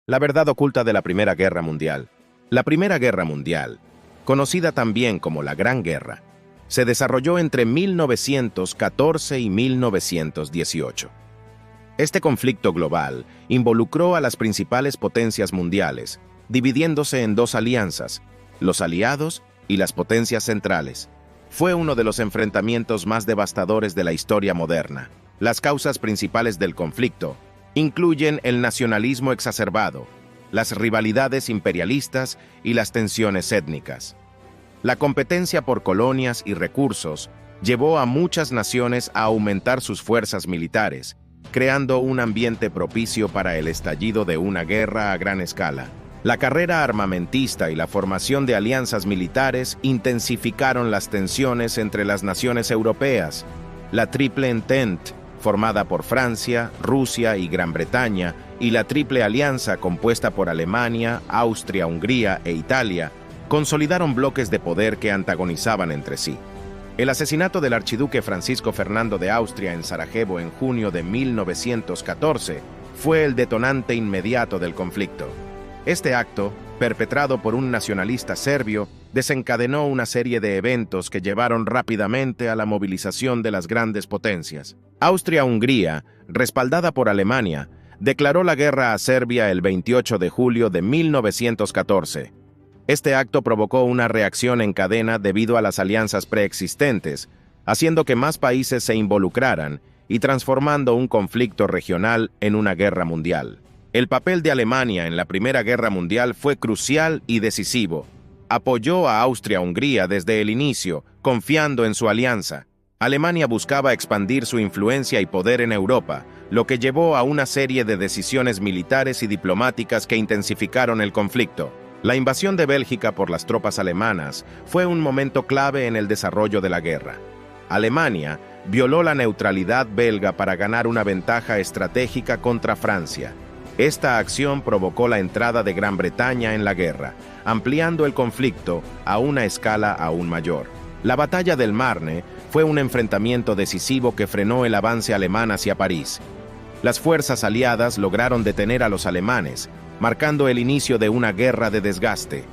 La verdad oculta de la Primera Guerra Mundial. La Primera Guerra Mundial, conocida también como la Gran Guerra, se desarrolló entre 1914 y 1918. Este conflicto global involucró a las principales potencias mundiales, dividiéndose en dos alianzas, los aliados y las potencias centrales. Fue uno de los enfrentamientos más devastadores de la historia moderna. Las causas principales del conflicto incluyen el nacionalismo exacerbado, las rivalidades imperialistas y las tensiones étnicas. La competencia por colonias y recursos llevó a muchas naciones a aumentar sus fuerzas militares, creando un ambiente propicio para el estallido de una guerra a gran escala. La carrera armamentista y la formación de alianzas militares intensificaron las tensiones entre las naciones europeas. La Triple Entente, formada por Francia, Rusia y Gran Bretaña, y la Triple Alianza, compuesta por Alemania, Austria, Hungría e Italia, consolidaron bloques de poder que antagonizaban entre sí. El asesinato del archiduque Francisco Fernando de Austria en Sarajevo en junio de 1914 fue el detonante inmediato del conflicto. Este acto, perpetrado por un nacionalista serbio, desencadenó una serie de eventos que llevaron rápidamente a la movilización de las grandes potencias. Austria-Hungría, respaldada por Alemania, declaró la guerra a Serbia el 28 de julio de 1914. Este acto provocó una reacción en cadena debido a las alianzas preexistentes, haciendo que más países se involucraran y transformando un conflicto regional en una guerra mundial. El papel de Alemania en la Primera Guerra Mundial fue crucial y decisivo. Apoyó a Austria-Hungría desde el inicio, confiando en su alianza. Alemania buscaba expandir su influencia y poder en Europa, lo que llevó a una serie de decisiones militares y diplomáticas que intensificaron el conflicto. La invasión de Bélgica por las tropas alemanas fue un momento clave en el desarrollo de la guerra. Alemania violó la neutralidad belga para ganar una ventaja estratégica contra Francia. Esta acción provocó la entrada de Gran Bretaña en la guerra, ampliando el conflicto a una escala aún mayor. La batalla del Marne fue un enfrentamiento decisivo que frenó el avance alemán hacia París. Las fuerzas aliadas lograron detener a los alemanes, marcando el inicio de una guerra de desgaste.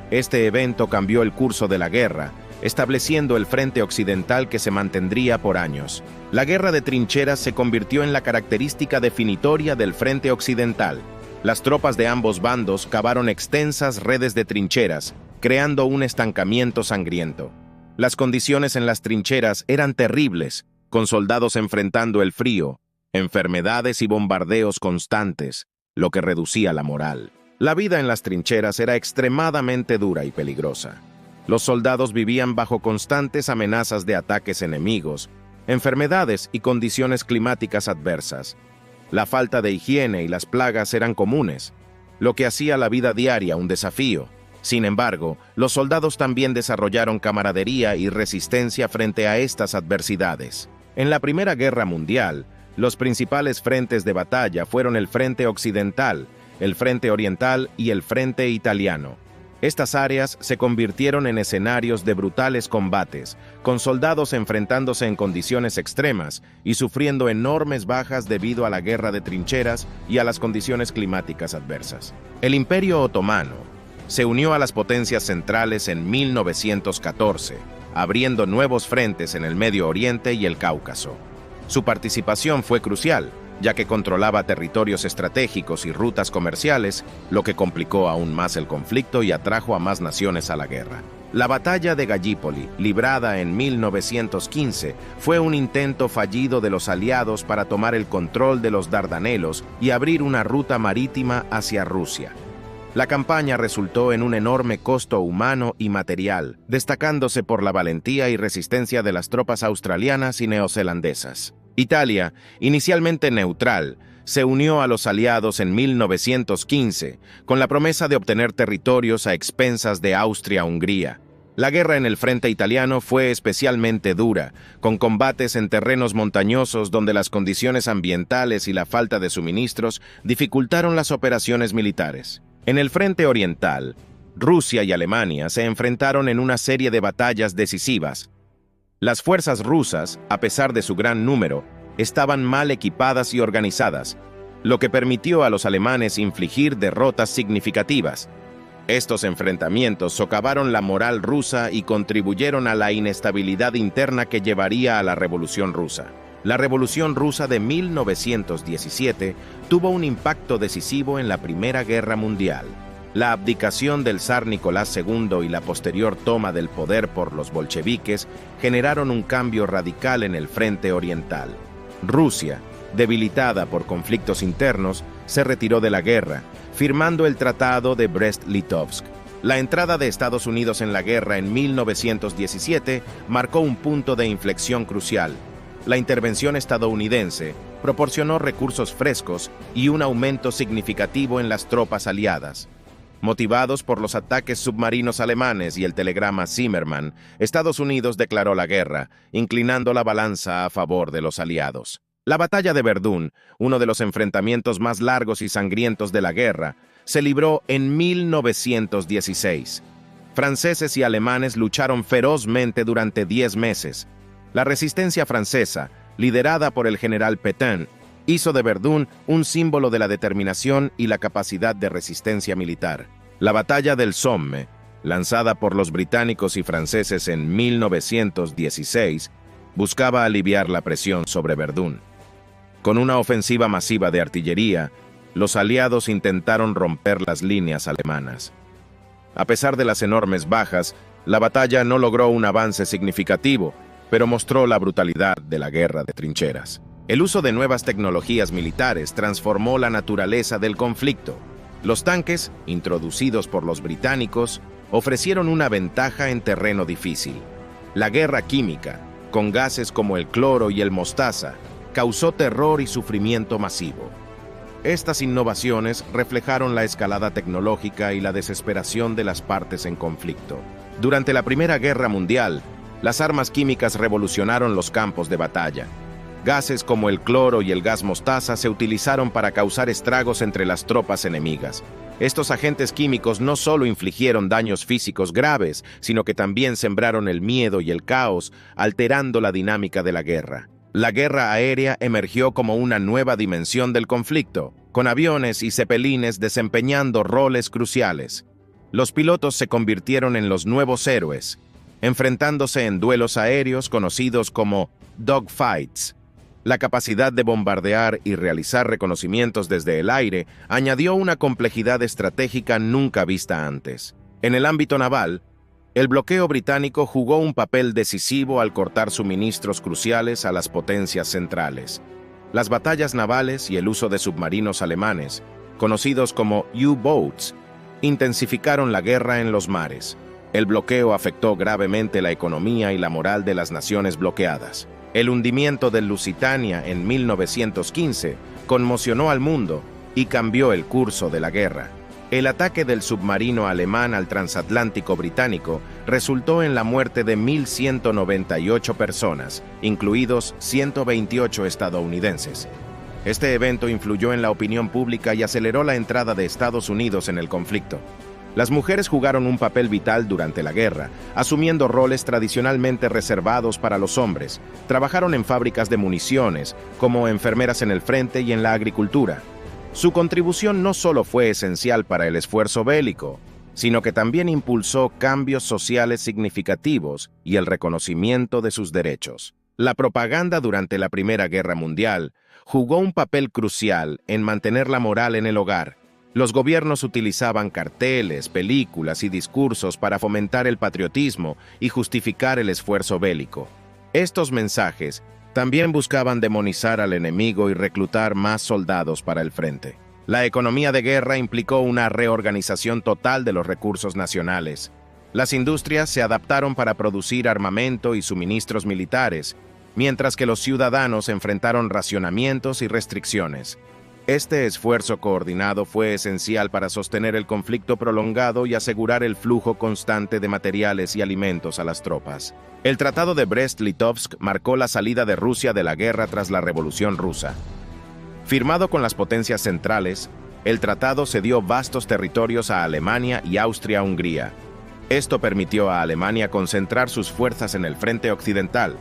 Este evento cambió el curso de la guerra, estableciendo el frente occidental que se mantendría por años. La guerra de trincheras se convirtió en la característica definitoria del frente occidental. Las tropas de ambos bandos cavaron extensas redes de trincheras, creando un estancamiento sangriento. Las condiciones en las trincheras eran terribles, con soldados enfrentando el frío, enfermedades y bombardeos constantes, lo que reducía la moral. La vida en las trincheras era extremadamente dura y peligrosa. Los soldados vivían bajo constantes amenazas de ataques enemigos, enfermedades y condiciones climáticas adversas. La falta de higiene y las plagas eran comunes, lo que hacía la vida diaria un desafío. Sin embargo, los soldados también desarrollaron camaradería y resistencia frente a estas adversidades. En la Primera Guerra Mundial, los principales frentes de batalla fueron el Frente Occidental, el Frente Oriental y el Frente Italiano. Estas áreas se convirtieron en escenarios de brutales combates, con soldados enfrentándose en condiciones extremas y sufriendo enormes bajas debido a la guerra de trincheras y a las condiciones climáticas adversas. El Imperio Otomano se unió a las potencias centrales en 1914, abriendo nuevos frentes en el Medio Oriente y el Cáucaso. Su participación fue crucial, ya que controlaba territorios estratégicos y rutas comerciales, lo que complicó aún más el conflicto y atrajo a más naciones a la guerra. La batalla de Gallipoli, librada en 1915, fue un intento fallido de los aliados para tomar el control de los Dardanelos y abrir una ruta marítima hacia Rusia. La campaña resultó en un enorme costo humano y material, destacándose por la valentía y resistencia de las tropas australianas y neozelandesas. Italia, inicialmente neutral, se unió a los aliados en 1915, con la promesa de obtener territorios a expensas de Austria-Hungría. La guerra en el frente italiano fue especialmente dura, con combates en terrenos montañosos donde las condiciones ambientales y la falta de suministros dificultaron las operaciones militares. En el frente oriental, Rusia y Alemania se enfrentaron en una serie de batallas decisivas. Las fuerzas rusas, a pesar de su gran número, estaban mal equipadas y organizadas, lo que permitió a los alemanes infligir derrotas significativas. Estos enfrentamientos socavaron la moral rusa y contribuyeron a la inestabilidad interna que llevaría a la Revolución Rusa. La Revolución Rusa de 1917 tuvo un impacto decisivo en la Primera Guerra Mundial. La abdicación del zar Nicolás II y la posterior toma del poder por los bolcheviques generaron un cambio radical en el frente oriental. Rusia, debilitada por conflictos internos, se retiró de la guerra, firmando el Tratado de Brest-Litovsk. La entrada de Estados Unidos en la guerra en 1917 marcó un punto de inflexión crucial. La intervención estadounidense proporcionó recursos frescos y un aumento significativo en las tropas aliadas. Motivados por los ataques submarinos alemanes y el telegrama Zimmermann, Estados Unidos declaró la guerra, inclinando la balanza a favor de los aliados. La batalla de Verdún, uno de los enfrentamientos más largos y sangrientos de la guerra, se libró en 1916. Franceses y alemanes lucharon ferozmente durante 10 meses. La resistencia francesa, liderada por el general Pétain, hizo de Verdún un símbolo de la determinación y la capacidad de resistencia militar. La batalla del Somme, lanzada por los británicos y franceses en 1916, buscaba aliviar la presión sobre Verdún. Con una ofensiva masiva de artillería, los aliados intentaron romper las líneas alemanas. A pesar de las enormes bajas, la batalla no logró un avance significativo, pero mostró la brutalidad de la guerra de trincheras. El uso de nuevas tecnologías militares transformó la naturaleza del conflicto. Los tanques, introducidos por los británicos, ofrecieron una ventaja en terreno difícil. La guerra química, con gases como el cloro y el mostaza, causó terror y sufrimiento masivo. Estas innovaciones reflejaron la escalada tecnológica y la desesperación de las partes en conflicto. Durante la Primera Guerra Mundial, las armas químicas revolucionaron los campos de batalla. Gases como el cloro y el gas mostaza se utilizaron para causar estragos entre las tropas enemigas. Estos agentes químicos no solo infligieron daños físicos graves, sino que también sembraron el miedo y el caos, alterando la dinámica de la guerra. La guerra aérea emergió como una nueva dimensión del conflicto, con aviones y cepelines desempeñando roles cruciales. Los pilotos se convirtieron en los nuevos héroes, enfrentándose en duelos aéreos conocidos como dogfights. La capacidad de bombardear y realizar reconocimientos desde el aire añadió una complejidad estratégica nunca vista antes. En el ámbito naval, el bloqueo británico jugó un papel decisivo al cortar suministros cruciales a las potencias centrales. Las batallas navales y el uso de submarinos alemanes, conocidos como U-boats, intensificaron la guerra en los mares. El bloqueo afectó gravemente la economía y la moral de las naciones bloqueadas. El hundimiento del Lusitania en 1915 conmocionó al mundo y cambió el curso de la guerra. El ataque del submarino alemán al transatlántico británico resultó en la muerte de 1.198 personas, incluidos 128 estadounidenses. Este evento influyó en la opinión pública y aceleró la entrada de Estados Unidos en el conflicto. Las mujeres jugaron un papel vital durante la guerra, asumiendo roles tradicionalmente reservados para los hombres. Trabajaron en fábricas de municiones, como enfermeras en el frente y en la agricultura. Su contribución no solo fue esencial para el esfuerzo bélico, sino que también impulsó cambios sociales significativos y el reconocimiento de sus derechos. La propaganda durante la Primera Guerra Mundial jugó un papel crucial en mantener la moral en el hogar. Los gobiernos utilizaban carteles, películas y discursos para fomentar el patriotismo y justificar el esfuerzo bélico. Estos mensajes también buscaban demonizar al enemigo y reclutar más soldados para el frente. La economía de guerra implicó una reorganización total de los recursos nacionales. Las industrias se adaptaron para producir armamento y suministros militares, mientras que los ciudadanos enfrentaron racionamientos y restricciones. Este esfuerzo coordinado fue esencial para sostener el conflicto prolongado y asegurar el flujo constante de materiales y alimentos a las tropas. El Tratado de Brest-Litovsk marcó la salida de Rusia de la guerra tras la Revolución Rusa. Firmado con las potencias centrales, el tratado cedió vastos territorios a Alemania y Austria-Hungría. Esto permitió a Alemania concentrar sus fuerzas en el frente occidental,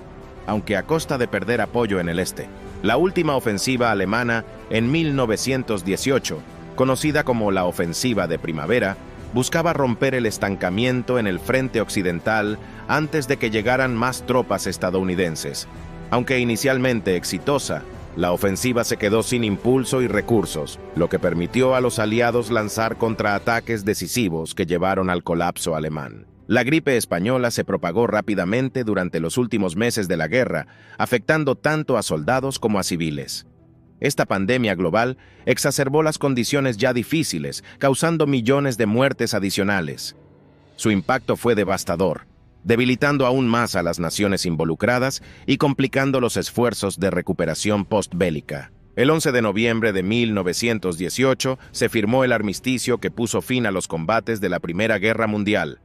aunque a costa de perder apoyo en el este. La última ofensiva alemana en 1918, conocida como la Ofensiva de Primavera, buscaba romper el estancamiento en el frente occidental antes de que llegaran más tropas estadounidenses. Aunque inicialmente exitosa, la ofensiva se quedó sin impulso y recursos, lo que permitió a los aliados lanzar contraataques decisivos que llevaron al colapso alemán. La gripe española se propagó rápidamente durante los últimos meses de la guerra, afectando tanto a soldados como a civiles. Esta pandemia global exacerbó las condiciones ya difíciles, causando millones de muertes adicionales. Su impacto fue devastador, debilitando aún más a las naciones involucradas y complicando los esfuerzos de recuperación postbélica. El 11 de noviembre de 1918 se firmó el armisticio que puso fin a los combates de la Primera Guerra Mundial.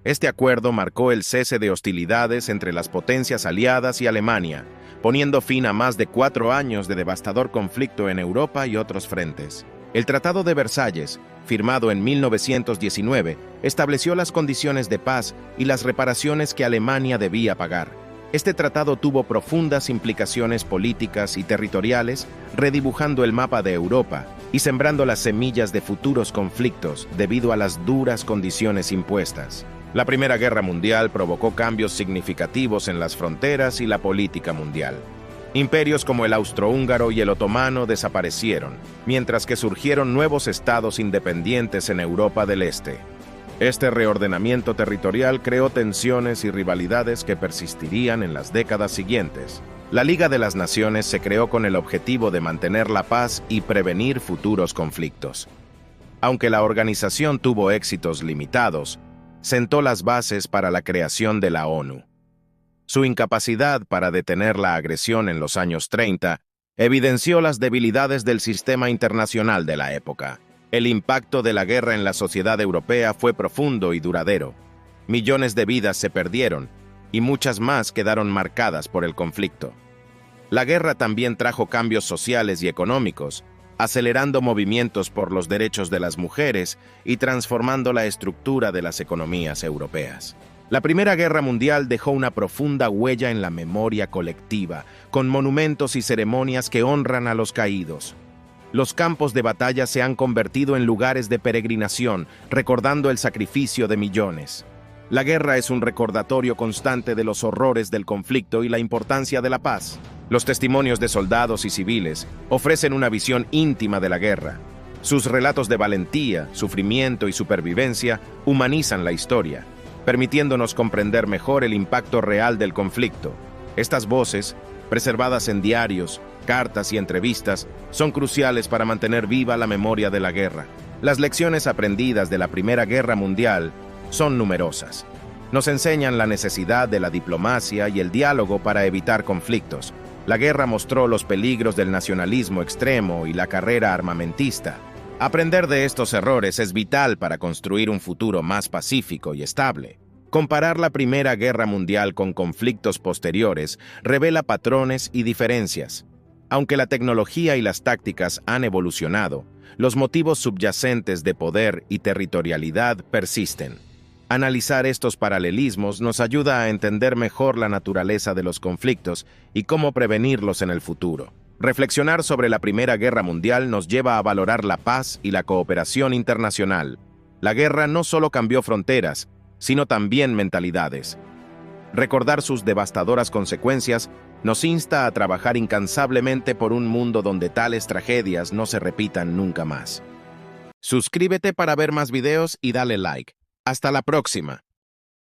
Este acuerdo marcó el cese de hostilidades entre las potencias aliadas y Alemania, poniendo fin a más de 4 años de devastador conflicto en Europa y otros frentes. El Tratado de Versalles, firmado en 1919, estableció las condiciones de paz y las reparaciones que Alemania debía pagar. Este tratado tuvo profundas implicaciones políticas y territoriales, redibujando el mapa de Europa y sembrando las semillas de futuros conflictos debido a las duras condiciones impuestas. La Primera Guerra Mundial provocó cambios significativos en las fronteras y la política mundial. Imperios como el austrohúngaro y el otomano desaparecieron, mientras que surgieron nuevos estados independientes en Europa del Este. Este reordenamiento territorial creó tensiones y rivalidades que persistirían en las décadas siguientes. La Liga de las Naciones se creó con el objetivo de mantener la paz y prevenir futuros conflictos. Aunque la organización tuvo éxitos limitados, sentó las bases para la creación de la ONU. Su incapacidad para detener la agresión en los años 30 evidenció las debilidades del sistema internacional de la época. El impacto de la guerra en la sociedad europea fue profundo y duradero. Millones de vidas se perdieron y muchas más quedaron marcadas por el conflicto. La guerra también trajo cambios sociales y económicos, acelerando movimientos por los derechos de las mujeres y transformando la estructura de las economías europeas. La Primera Guerra Mundial dejó una profunda huella en la memoria colectiva, con monumentos y ceremonias que honran a los caídos. Los campos de batalla se han convertido en lugares de peregrinación, recordando el sacrificio de millones. La guerra es un recordatorio constante de los horrores del conflicto y la importancia de la paz. Los testimonios de soldados y civiles ofrecen una visión íntima de la guerra. Sus relatos de valentía, sufrimiento y supervivencia humanizan la historia, permitiéndonos comprender mejor el impacto real del conflicto. Estas voces, preservadas en diarios, cartas y entrevistas, son cruciales para mantener viva la memoria de la guerra. Las lecciones aprendidas de la Primera Guerra Mundial son numerosas. Nos enseñan la necesidad de la diplomacia y el diálogo para evitar conflictos. La guerra mostró los peligros del nacionalismo extremo y la carrera armamentista. Aprender de estos errores es vital para construir un futuro más pacífico y estable. Comparar la Primera Guerra Mundial con conflictos posteriores revela patrones y diferencias. Aunque la tecnología y las tácticas han evolucionado, los motivos subyacentes de poder y territorialidad persisten. Analizar estos paralelismos nos ayuda a entender mejor la naturaleza de los conflictos y cómo prevenirlos en el futuro. Reflexionar sobre la Primera Guerra Mundial nos lleva a valorar la paz y la cooperación internacional. La guerra no solo cambió fronteras, sino también mentalidades. Recordar sus devastadoras consecuencias nos insta a trabajar incansablemente por un mundo donde tales tragedias no se repitan nunca más. Suscríbete para ver más videos y dale like. Hasta la próxima.